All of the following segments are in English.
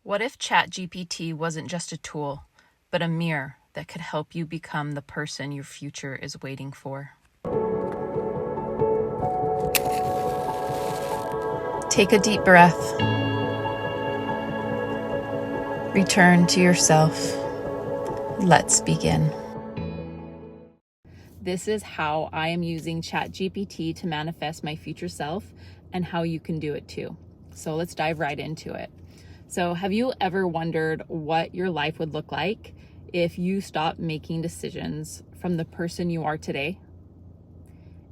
What if ChatGPT wasn't just a tool, but a mirror that could help you become the person your future is waiting for? Take a deep breath. Return to yourself. Let's begin. This is how I am using ChatGPT to manifest my future self and how you can do it too. So let's dive right into it. So have you ever wondered what your life would look like if you stopped making decisions from the person you are today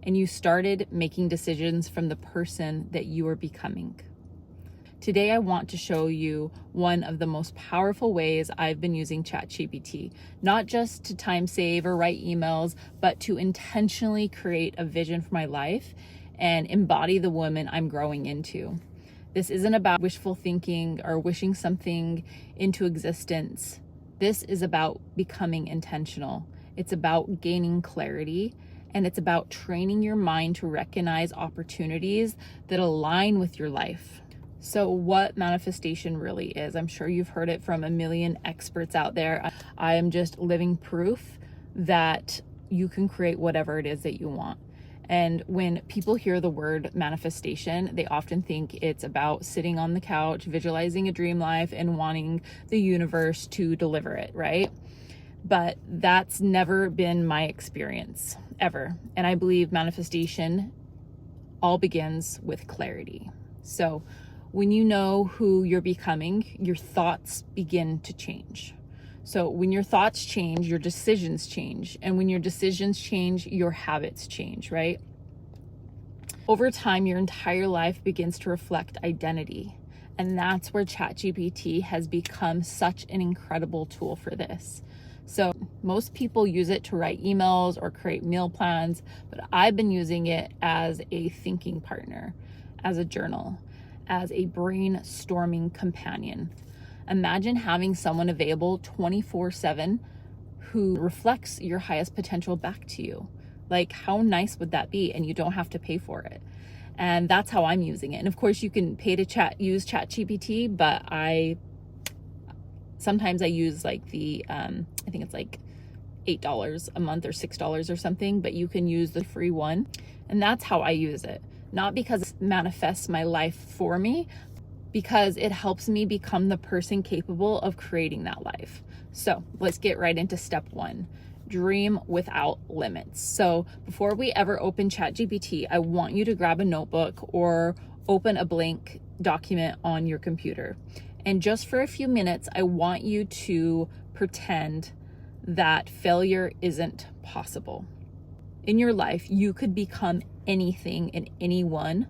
and you started making decisions from the person that you are becoming? Today, I want to show you one of the most powerful ways I've been using ChatGPT, not just to time save or write emails, but to intentionally create a vision for my life and embody the woman I'm growing into. This isn't about wishful thinking or wishing something into existence. This is about becoming intentional. It's about gaining clarity, and it's about training your mind to recognize opportunities that align with your life. So what manifestation really is, I'm sure you've heard it from a million experts out there. I am just living proof that you can create whatever it is that you want. And when people hear the word manifestation, they often think it's about sitting on the couch, visualizing a dream life and wanting the universe to deliver it, right? But that's never been my experience, ever. And I believe manifestation all begins with clarity. So when you know who you're becoming, your thoughts begin to change. So when your thoughts change, your decisions change. And when your decisions change, your habits change, right? Over time, your entire life begins to reflect identity. And that's where ChatGPT has become such an incredible tool for this. So most people use it to write emails or create meal plans, but I've been using it as a thinking partner, as a journal, as a brainstorming companion. Imagine having someone available 24/7 who reflects your highest potential back to you. Like, how nice would that be? And you don't have to pay for it. And that's how I'm using it. And of course you can pay to use ChatGPT, but sometimes I use like I think it's like $8 a month or $6 or something, but you can use the free one. And that's how I use it. Not because it manifests my life for me, because it helps me become the person capable of creating that life. So let's get right into step one. Dream without limits. So before we ever open ChatGPT, I want you to grab a notebook or open a blank document on your computer. And just for a few minutes, I want you to pretend that failure isn't possible. In your life, you could become anything and anyone.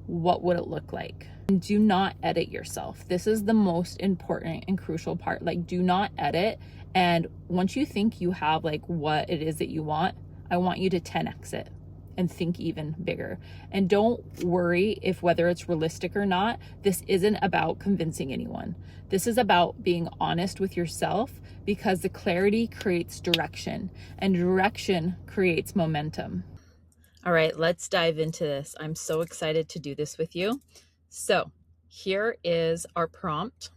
What would it look like? And do not edit yourself. This is the most important and crucial part. Like, do not edit. And once you think you have like what it is that you want, I want you to 10x it and think even bigger. And don't worry if whether it's realistic or not. This isn't about convincing anyone. This is about being honest with yourself, because the clarity creates direction and direction creates momentum. All right, let's dive into this. I'm so excited to do this with you. So here is our prompt.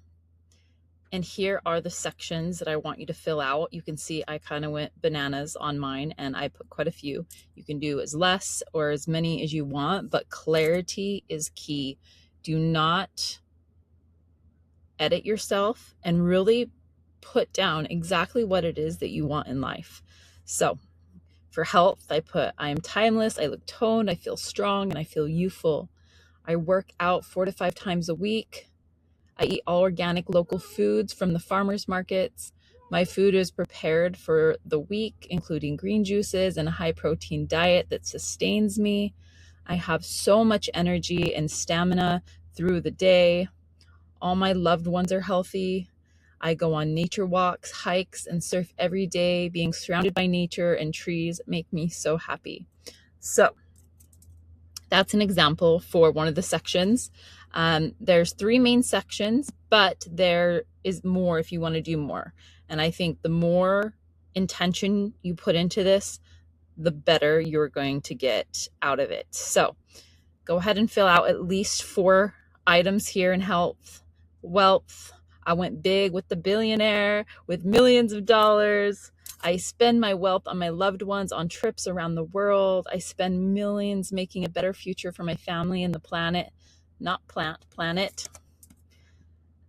And here are the sections that I want you to fill out. You can see I kind of went bananas on mine and I put quite a few. You can do as less or as many as you want, but clarity is key. Do not edit yourself and really put down exactly what it is that you want in life. So for health, I put, I am timeless, I look toned, I feel strong, and I feel youthful. I work out 4 to 5 times a week. I eat all organic local foods from the farmers markets. My food is prepared for the week, including green juices and a high protein diet that sustains me. I have so much energy and stamina through the day. All my loved ones are healthy. I go on nature walks, hikes, and surf every day. Being surrounded by nature and trees make me so happy. So that's an example for one of the sections. There's 3 main sections, but there is more if you want to do more. And I think the more intention you put into this, the better you're going to get out of it. So go ahead and fill out at least 4 items here in health, wealth. I went big with the billionaire with millions of dollars. I spend my wealth on my loved ones, on trips around the world. I spend millions making a better future for my family and the planet, not planet.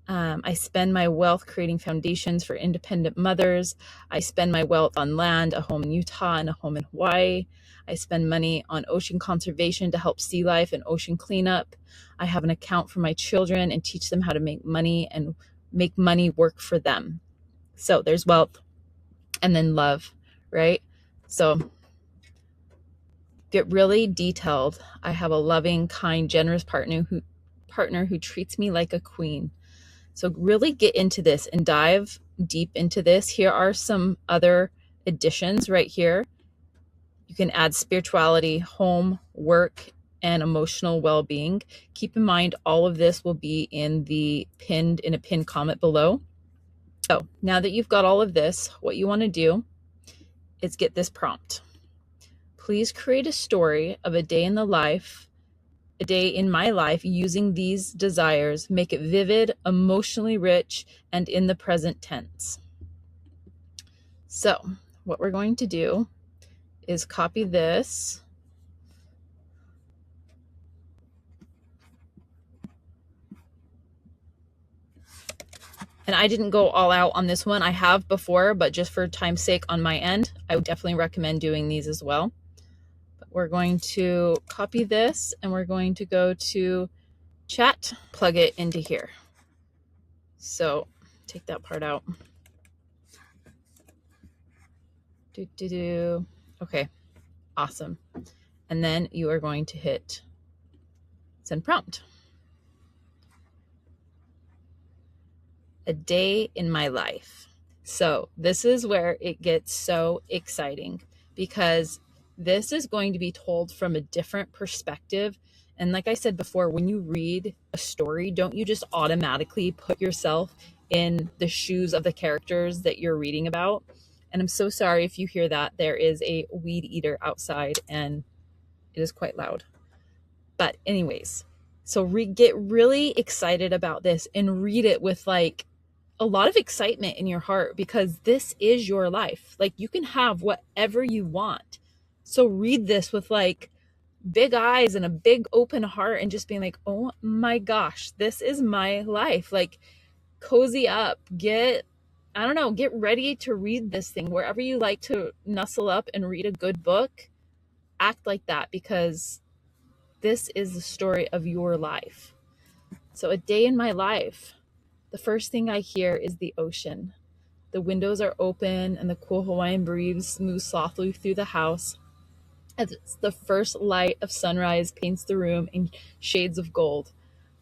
I spend my wealth creating foundations for independent mothers. I spend my wealth on land, a home in Utah and a home in Hawaii. I spend money on ocean conservation to help sea life and ocean cleanup. I have an account for my children and teach them how to make money and make money work for them. So there's wealth and then love, right? So get really detailed. I have a loving, kind, generous partner who treats me like a queen. So really get into this and dive deep into this. Here are some other additions right here. You can add spirituality, home, work, and emotional well-being. Keep in mind, all of this will be in a pinned comment below. So now that you've got all of this, what you want to do is get this prompt. Please create a story of a day in my life using these desires. Make it vivid, emotionally rich, and in the present tense. So what we're going to do is copy this. And I didn't go all out on this one. I have before, but just for time's sake on my end, I would definitely recommend doing these as well. But we're going to copy this and we're going to go to chat, plug it into here. So take that part out. Okay, awesome. And then you are going to hit send prompt. A day in my life. So this is where it gets so exciting, because this is going to be told from a different perspective. And like I said before, when you read a story, don't you just automatically put yourself in the shoes of the characters that you're reading about? And I'm so sorry if you hear that. There is a weed eater outside and it is quite loud. But anyways, so get really excited about this and read it with like a lot of excitement in your heart, because this is your life. Like, you can have whatever you want. So read this with like big eyes and a big open heart and just being like, oh my gosh, this is my life. Like, cozy up, get ready to read this thing. Wherever you like to nuzzle up and read a good book, act like that, because this is the story of your life. So a day in my life. The first thing I hear is the ocean. The windows are open and the cool Hawaiian breeze moves softly through the house as the first light of sunrise paints the room in shades of gold.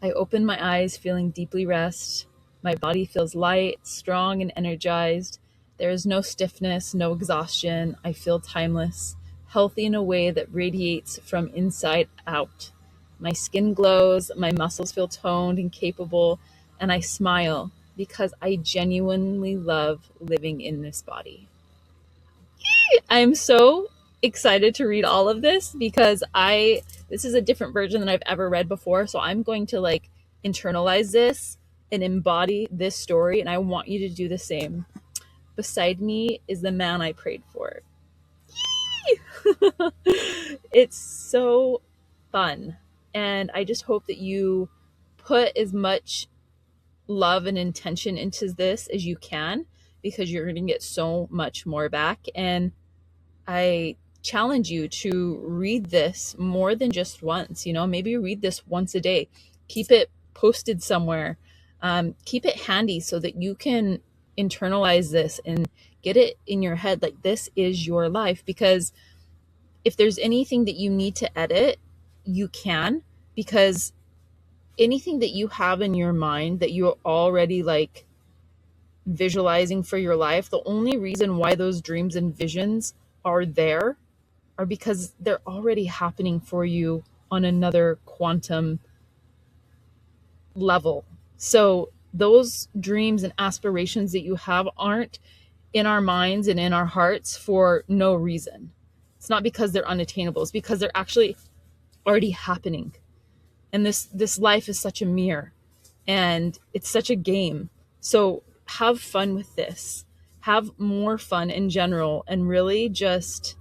I open my eyes, feeling deeply rest. My body feels light, strong, and energized. There is no stiffness, no exhaustion. I feel timeless, healthy in a way that radiates from inside out. My skin glows, my muscles feel toned and capable, and I smile because I genuinely love living in this body. I'm so excited to read all of this because this is a different version than I've ever read before. So I'm going to like internalize this and embody this story. And I want you to do the same. Beside me is the man I prayed for. It's so fun. And I just hope that you put as much love and intention into this as you can, because you're going to get so much more back. And I challenge you to read this more than just once. Maybe read this once a day. Keep it posted somewhere. Keep it handy so that you can internalize this and get it in your head like this is your life. Because if there's anything that you need to edit, you can, because anything that you have in your mind that you're already like visualizing for your life, the only reason why those dreams and visions are there are because they're already happening for you on another quantum level. So those dreams and aspirations that you have aren't in our minds and in our hearts for no reason. It's not because they're unattainable. It's because they're actually already happening. And this life is such a mirror and it's such a game. So have fun with this. Have more fun in general, and really just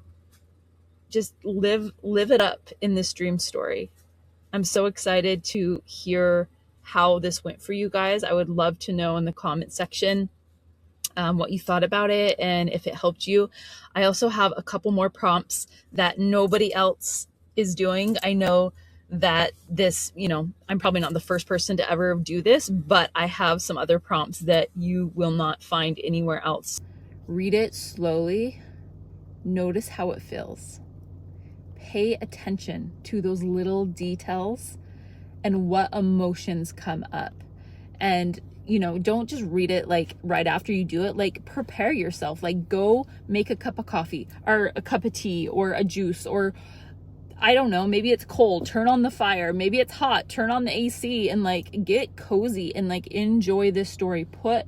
live it up in this dream story. I'm so excited to hear how this went for you guys. I would love to know in the comment section what you thought about it and if it helped you. I also have a couple more prompts that nobody else is doing. I know that this, I'm probably not the first person to ever do this, but I have some other prompts that you will not find anywhere else. Read it slowly. Notice how it feels. Pay attention to those little details and what emotions come up. And don't just read it like right after you do it. Like, prepare yourself. Like, go make a cup of coffee or a cup of tea or a juice, or I don't know, maybe it's cold, turn on the fire. Maybe it's hot, turn on the AC, and like get cozy and like enjoy this story. Put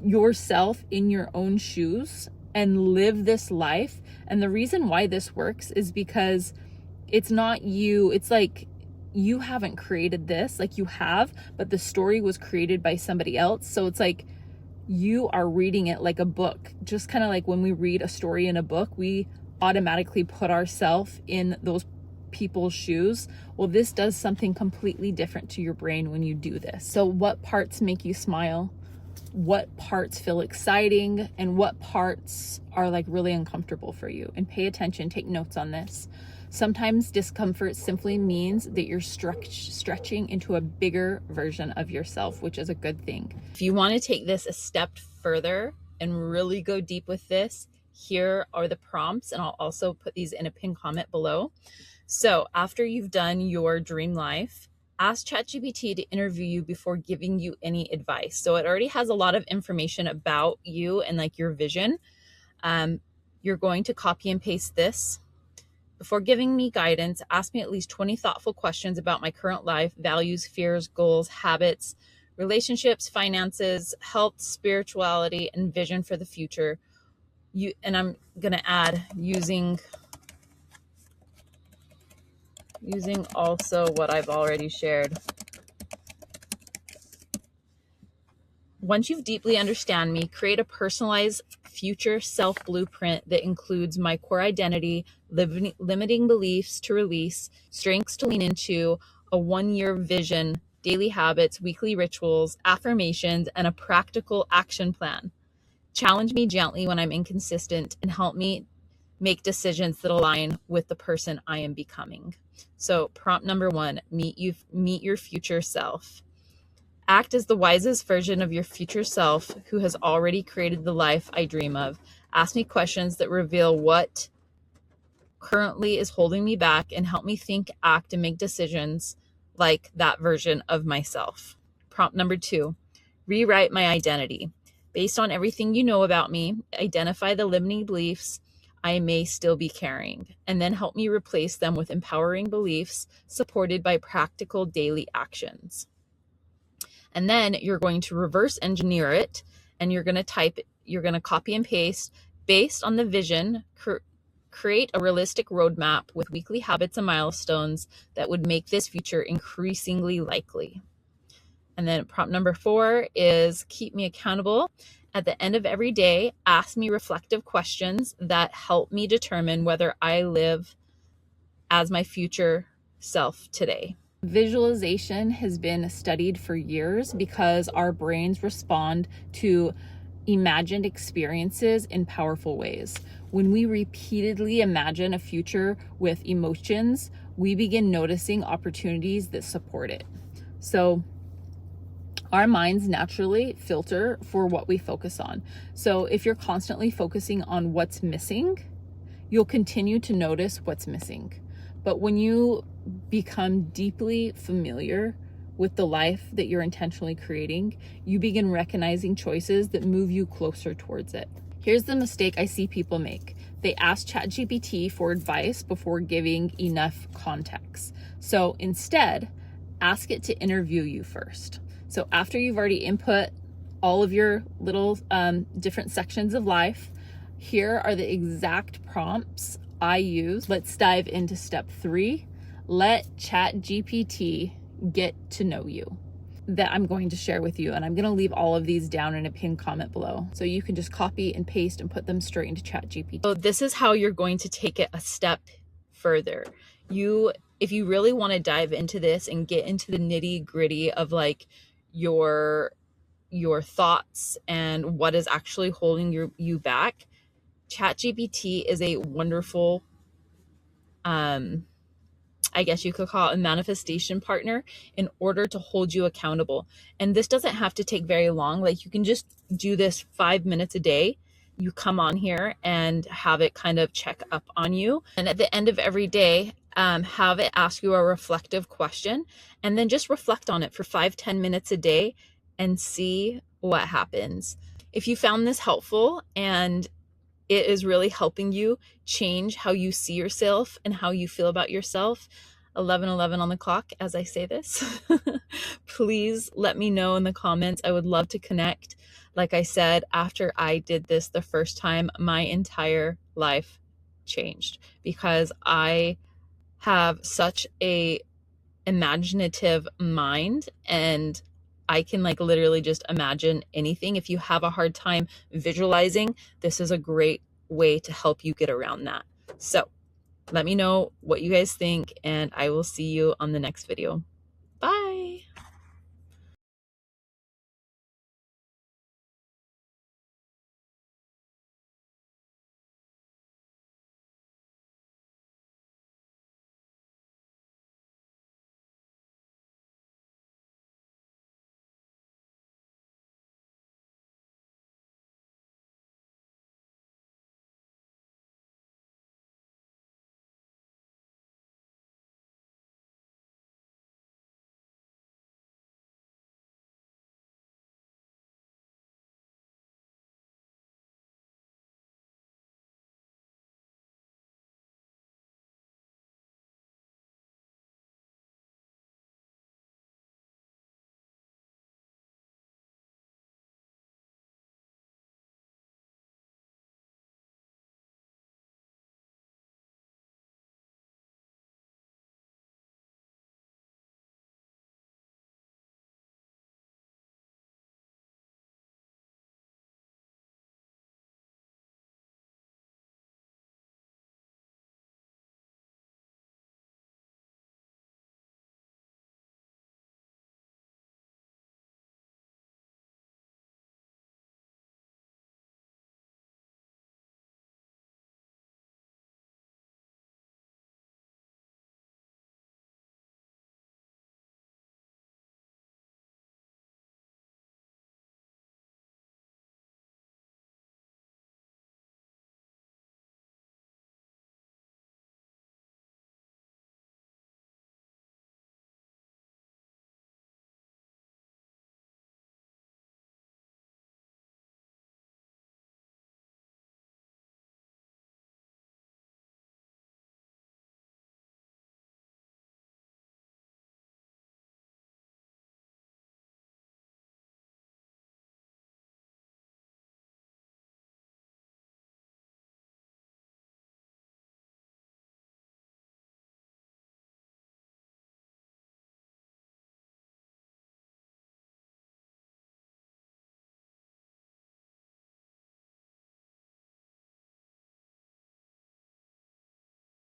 yourself in your own shoes and live this life. And the reason why this works is because it's not you. It's like, you haven't created this, like you have, but the story was created by somebody else. So it's like you are reading it like a book. Just kind of like when we read a story in a book, we automatically put ourselves in those people's shoes. Well, this does something completely different to your brain when you do this. So what parts make you smile? What parts feel exciting? And what parts are like really uncomfortable for you? And pay attention, take notes on this. Sometimes discomfort simply means that you're stretching into a bigger version of yourself, which is a good thing. If you want to take this a step further and really go deep with this, here are the prompts, and I'll also put these in a pinned comment below. So after you've done your dream life, ask ChatGPT to interview you before giving you any advice. So it already has a lot of information about you and like your vision. You're going to copy and paste this. Before giving me guidance, ask me at least 20 thoughtful questions about my current life, values, fears, goals, habits, relationships, finances, health, spirituality, and vision for the future. And I'm going to add using also what I've already shared. Once you've deeply understand me, create a personalized future self blueprint that includes my core identity, limiting beliefs to release, strengths to lean into, a 1-year vision, daily habits, weekly rituals, affirmations, and a practical action plan. Challenge me gently when I'm inconsistent and help me make decisions that align with the person I am becoming. So prompt number 1, meet your future self. Act as the wisest version of your future self who has already created the life I dream of. Ask me questions that reveal what currently is holding me back and help me think, act, and make decisions like that version of myself. Prompt number 2, rewrite my identity. Based on everything you know about me, identify the limiting beliefs I may still be carrying, and then help me replace them with empowering beliefs supported by practical daily actions. And then you're going to reverse engineer it, and you're going to copy and paste based on the vision, create a realistic roadmap with weekly habits and milestones that would make this future increasingly likely. And then prompt number 4 is keep me accountable. At the end of every day, ask me reflective questions that help me determine whether I live as my future self today. Visualization has been studied for years because our brains respond to imagined experiences in powerful ways. When we repeatedly imagine a future with emotions, we begin noticing opportunities that support it. So our minds naturally filter for what we focus on. So if you're constantly focusing on what's missing, you'll continue to notice what's missing. But when you become deeply familiar with the life that you're intentionally creating, you begin recognizing choices that move you closer towards it. Here's the mistake I see people make. They ask ChatGPT for advice before giving enough context. So instead, ask it to interview you first. So after you've already input all of your little different sections of life, here are the exact prompts I use. Let's dive into step 3. Let ChatGPT get to know you. that I'm going to share with you. And I'm going to leave all of these down in a pinned comment below. So you can just copy and paste and put them straight into ChatGPT. So this is how you're going to take it a step further. If you really want to dive into this and get into the nitty gritty of like your thoughts and what is actually holding you back, ChatGPT is a wonderful, I guess you could call it a manifestation partner in order to hold you accountable. And this doesn't have to take very long. Like you can just do this 5 minutes a day. You come on here and have it kind of check up on you. And at the end of every day, have it ask you a reflective question, and then just reflect on it for 5-10 minutes a day and see what happens. If you found this helpful and it is really helping you change how you see yourself and how you feel about yourself, 11:11 on the clock as I say this, please let me know in the comments. I would love to connect. Like I said, after I did this the first time, my entire life changed because I have such a imaginative mind, and I can like literally just imagine anything. If you have a hard time visualizing, this is a great way to help you get around that. So let me know what you guys think, and I will see you on the next video.